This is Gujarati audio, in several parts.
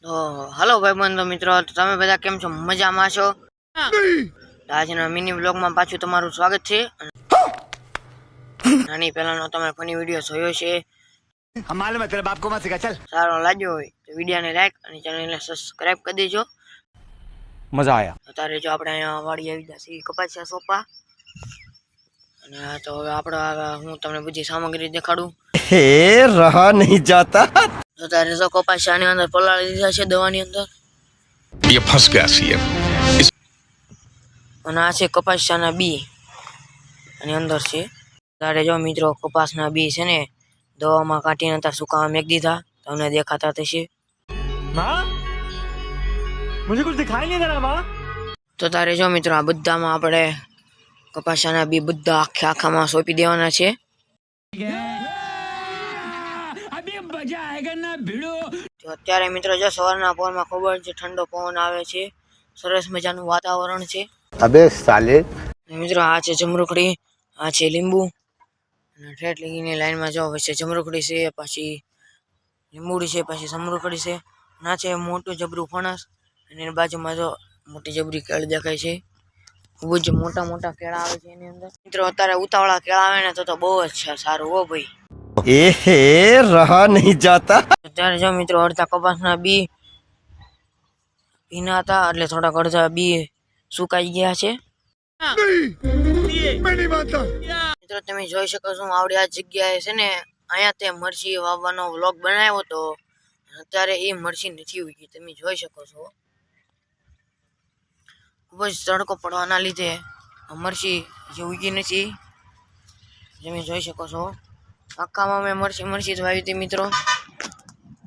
તો હલો ભાઈબંધો મિત્રો, તો તમે બધા કેમ છો? મજામાં છો? આજના મિની વ્લોગમાં પાછું તમારું સ્વાગત છે. નાની પહેલાનો તમે ફની વિડીયો જોયો છે, સારો લાગ્યો હોય તો વિડીયોને લાઈક અને ચેનલને સબસ્ક્રાઇબ કરી દેજો. મજા આયા. અત્યારે જો આપણે અહીંયા વાડી આવી ગયા છીએ કપાસિયા સોપા, અને તો હવે આપણે હું તમને બધી સામગ્રી દેખાડું. હે રહા નહીં જાતા. અત્યારે જો કપાસિયાની અંદર પલાળી દીધા છે દવાની અંદર, ये फंस गया सीएम। અને આ છે કપાસિયાના બી આની અંદર છે. ત્યારે જો મિત્રો કપાસના બી છે ને દવામાં કાઢીને અત્યારે સુકાવા મેક દીધા, તમને દેખાતા થશે. मुझे कुछ दिखाई नहीं दे रहा माँ. તો તારે જો મિત્રો આ બધામાં આપણે કપાસિયાના બી બધા આખામાં સોંપી દેવાના છે. તો અત્યારે મિત્રો જો સવારના પહોરમાં ખૂબ જ ઠંડો પવન આવે છે, સરસ મજાનું વાતાવરણ છે. अबे साले. મિત્રો આ છે જમરૂખડી, આ છે લીંબુ, અને ઠેઠ લીગીની લાઈનમાં જો વચ્ચે જમરૂખડી છે, પછી લીંબુડી છે, પછી જમરૂખડી છે, ના છે મોટું જબરું ફણસ, અને એની બાજુમાં જો મોટી જબરી કેળ દેખાય છે. ખૂબ જ મોટા મોટા કેળા આવે છે એની અંદર. મિત્રો અત્યારે ઉતાવળા કેળા આવે ને તો બહુ જ સારું હો ભાઈ. ए हे रहा नहीं जाता. અત્યારે જો મિત્રો અડધા કપાસના બી ભીના હતા, એટલે થોડાક અડધા બી સુકાઈ ગયા છે. મિત્રો તમે જોઈ શકો છો, આવડી આ જગ્યાએ છે ને અહીંયા તે મરચી વાવવાનો વ્લોગ બનાવ્યો હતો, અત્યારે એ મરચી નથી ઉગી. તમે જોઈ શકો છો, ખૂબ જ તડકો પડવાના લીધે મરચી જે ઉગી નથી. તમે જોઈ શકો છો, આખામાં મેં મરચી જ વાવી હતી મિત્રો,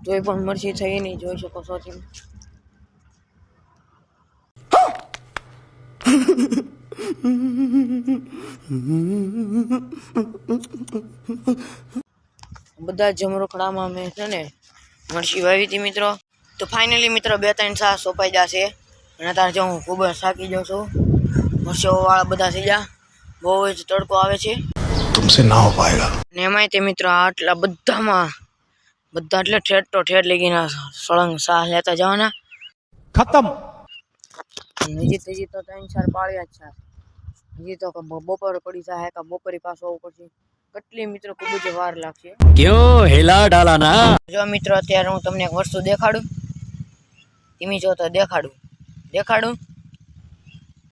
તોય પણ મરચી થઈ નહીં. જોઈ શકો છો તમે. બધા જમરૂખડામાં મેં છે ને મરચી વાવી હતી મિત્રો. તો ફાઇનલી મિત્રો 2-3 સાસ સોંપાઈ જશે, અને તારે જો હું ખૂબ જ થાકી જાઉં છું. મરચીઓ વાળા બધા થઈ ગયા, બહુ જ તડકો આવે છે. तुमसे ना हो पाएगा. ને એમાંય તે મિત્રો આટલા બધામાં બધા એટલે ઠેઠ તો ઠેઠ લગીના સળંગ સાહ લેતા જવાના. खत्म. હજી તો 3-4 પાળ્યા જ છે. હજી તો બપોરે પડી જાય કે બપોરે પાછું આવવું પડશે. કેટલી મિત્રો ખૂબ જ વાર લાગશે. क्यों हिला डाला ना. જો મિત્રો અત્યારે હું તમને એક વસ્તુ દેખાડું. ધીમી જો તો દેખાડું.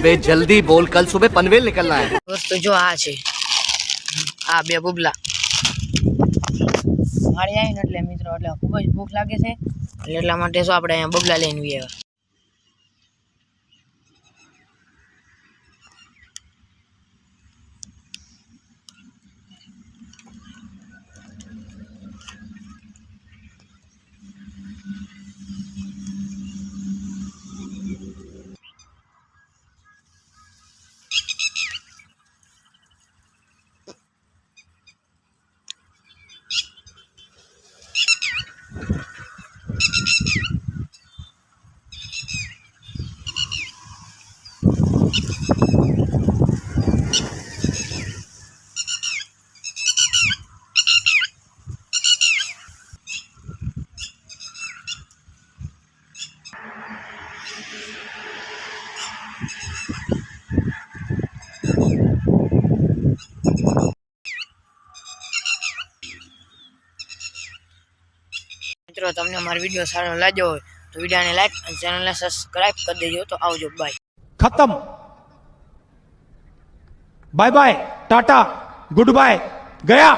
बे जल्दी बोल, कल सुबह पनवेल निकलना है. વસ્તુ જો આ છે, આ બે બબલા મારી આવી ને એટલે મિત્રો એટલે ખૂબ જ ભૂખ લાગે છે, એટલે એટલા માટે શું આપણે અહીંયા બબલા લઈને આવ્યા. મિત્રો તમને અમારો વિડીયો સારો લાગ્યો હોય તો વિડીયોને લાઈક અને ચેનલને સબસ્ક્રાઇબ કરી દેજો. તો આવજો, બાય. खत्म. Bye bye, tata, goodbye, गया.